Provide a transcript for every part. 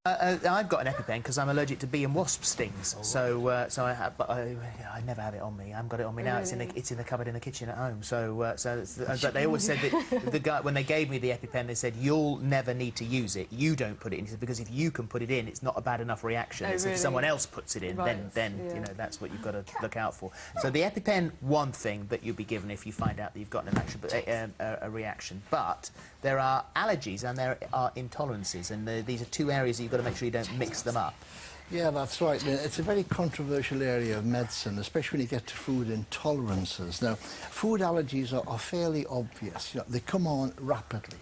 I've got an EpiPen because I'm allergic to bee and wasp stings. Oh, so I have, but I never have it on me. I haven't got it on me now. It's in the cupboard in the kitchen at home. But they always said that the guy, when they gave me the EpiPen, they said you'll never need to use it. You don't put it in. He said, because if you can put it in, it's not a bad enough reaction. Oh, really? If someone else puts it in, then you know that's what you've got to look out for. So the EpiPen, one thing that you'll be given if you find out that you've got a reaction, but there are allergies and there are intolerances, and these are two areas that you've got to make sure you don't mix them up. Yeah, that's right. It's a very controversial area of medicine, especially when you get to food intolerances. Now, food allergies are fairly obvious. You know, they come on rapidly,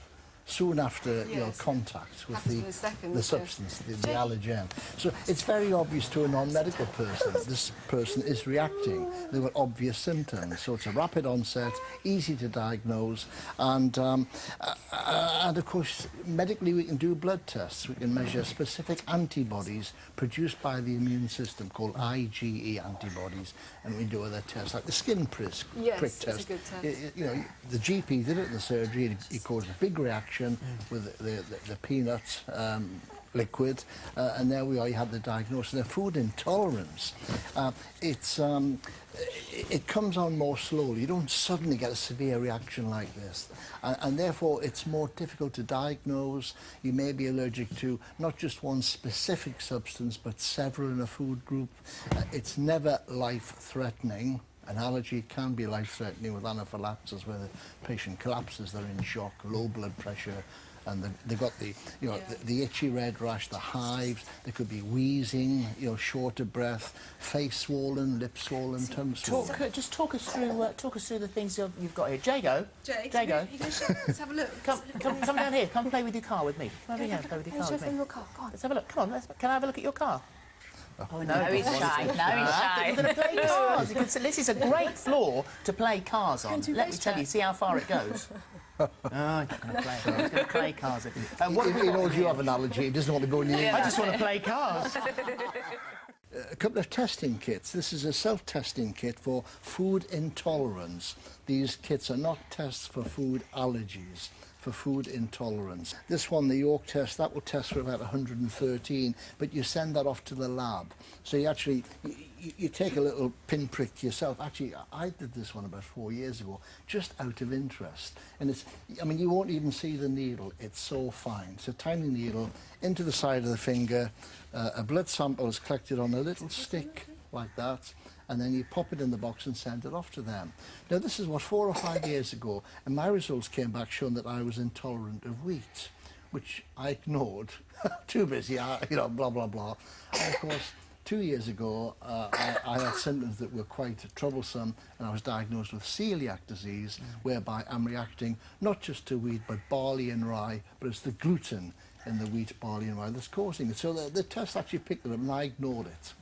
soon after contact with the substance, the allergen. So it's very obvious to a non-medical person. This person is reacting. They've got obvious symptoms. So it's a rapid onset, easy to diagnose, and of course, medically we can do blood tests. We can measure specific antibodies produced by the immune system called IgE antibodies, and we do other tests like the skin prick test. It's a good test. You know, the GP did it in the surgery, and he caused a big reaction with the peanut liquid, and there we are, you had the diagnosis. Now, food intolerance, it comes on more slowly. You don't suddenly get a severe reaction like this, and therefore it's more difficult to diagnose. You may be allergic to not just one specific substance, but several in a food group. It's never life-threatening. An allergy can be life-threatening with anaphylaxis, where the patient collapses, they're in shock, low blood pressure, and they've got the itchy red rash, the hives. There could be wheezing, short of breath, face swollen, lip swollen, tongue swollen. Just talk us through the things you've got here. Jago, Jago, let's have a look. Come down here. Come play with your car with me. Come over here and play with your car with me. Your car. Go on. Let's have a look. Come on. Can I have a look at your car? Oh, no, he's shy. No, he's shy. We're going to play cars. This is a great floor to play cars on. Let me tell you, see how far it goes. Oh, he's not going to play. He's going to play cars. He knows you have an allergy. He doesn't want to go near you. I just want to play cars. A couple of testing kits. This is a self-testing kit for food intolerance. These kits are not tests for food allergies, for food intolerance. This one, the YorkTest, that will test for about 113, but you send that off to the lab. So you actually, you take a little pinprick yourself. Actually, I did this one about 4 years ago, just out of interest. And it's, I mean, you won't even see the needle. It's so fine. It's a tiny needle into the side of the finger. A blood sample is collected on a little stick like that, and then you pop it in the box and send it off to them. Now, this is, 4 or 5 years ago, and my results came back showing that I was intolerant of wheat, which I ignored. Too busy, blah, blah, blah. And of course, 2 years ago, I had symptoms that were quite troublesome, and I was diagnosed with celiac disease, whereby I'm reacting not just to wheat, but barley and rye, but it's the gluten in the wheat, barley and rye that's causing it. So the test actually picked it up, and I ignored it.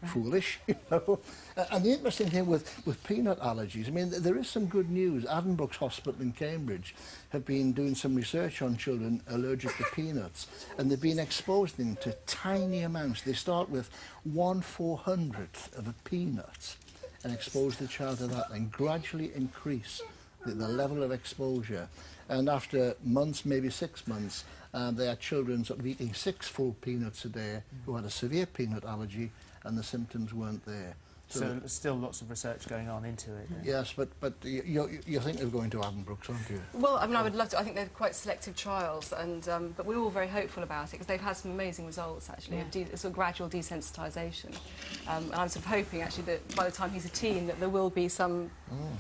Foolish, And the interesting thing with peanut allergies, I mean, there is some good news. Addenbrooke's Hospital in Cambridge have been doing some research on children allergic to peanuts, and they've been exposing them to tiny amounts. They start with 1/400th of a peanut and expose the child to that, and gradually increase the level of exposure. And after months, maybe 6 months, they had children sort of eating 6 full peanuts a day who had a severe peanut allergy, and the symptoms weren't there. So there's still lots of research going on into it. Yes, but you're thinking of going to Addenbrooke's, aren't you? Well, I mean, I would love to. I think they're quite selective trials, and but we're all very hopeful about it because they've had some amazing results, actually, of sort of gradual desensitisation. And I'm sort of hoping, actually, that by the time he's a teen, that there will be something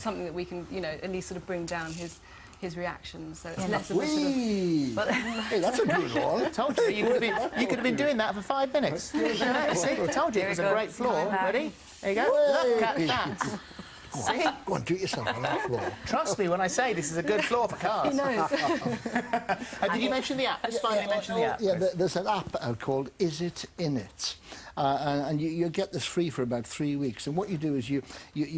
that we can, at least sort of bring down his reactions, so it's less of a sort of... But, hey, that's a good one. I told you, you could have been doing that for 5 minutes. See, I told you it was a great floor. Ready? There you go. Look at that. See? Go on, do it yourself on that floor. Trust me when I say this is a good floor for cars. He knows. Did you mention the app? Just finally mention the app. Yeah, there's an app out called Is It In It? And you get this free for about 3 weeks. And what you do is you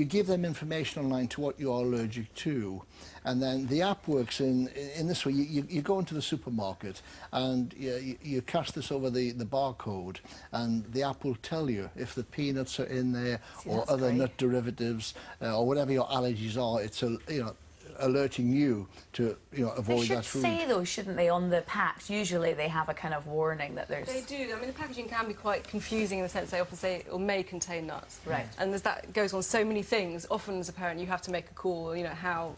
give them information online to what you're allergic to. And then the app works in this way. You go into the supermarket and you cast this over the barcode, and the app will tell you if the peanuts are in there or other nut derivatives or whatever your allergies are. It's a alerting you to, avoid that food. They should say, though, shouldn't they, on the packs? Usually they have a kind of warning that there's... They do. I mean, the packaging can be quite confusing in the sense they often say or may contain nuts. Right. And as that goes on so many things, often as a parent you have to make a call. How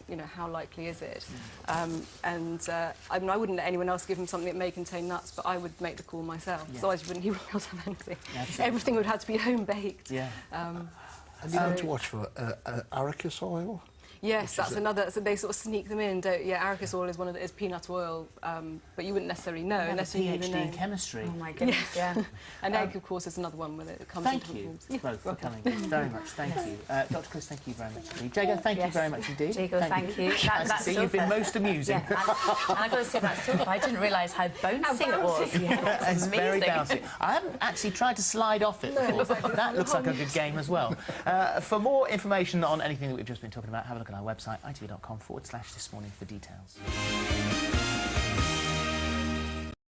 likely is it? I mean, I wouldn't let anyone else give him something that may contain nuts, but I would make the call myself. Yeah. Otherwise, he wouldn't be able to have anything. Yeah, everything would have to be home baked. Yeah. And you have to watch for arachis oil. Yes, that's another. So they sort of sneak them in. Arachis oil is peanut oil, but you wouldn't necessarily know unless you PhD in chemistry. Oh my goodness, yeah. And egg, of course, is another one with it comes in different forms. Thank you both for coming. Very much, thank you. Dr. Chris, thank you very much indeed. Jago, thank you very much indeed. Jago, thank you. Nice to see you've been most amusing. Yeah, and I've got to say that sofa, I didn't realise how bouncy it was. Yeah, it's very bouncy. I haven't actually tried to slide off it before. That looks like a good game as well. For more information on anything that we've just been talking about, have a look at our website, itv.com/thismorning for details.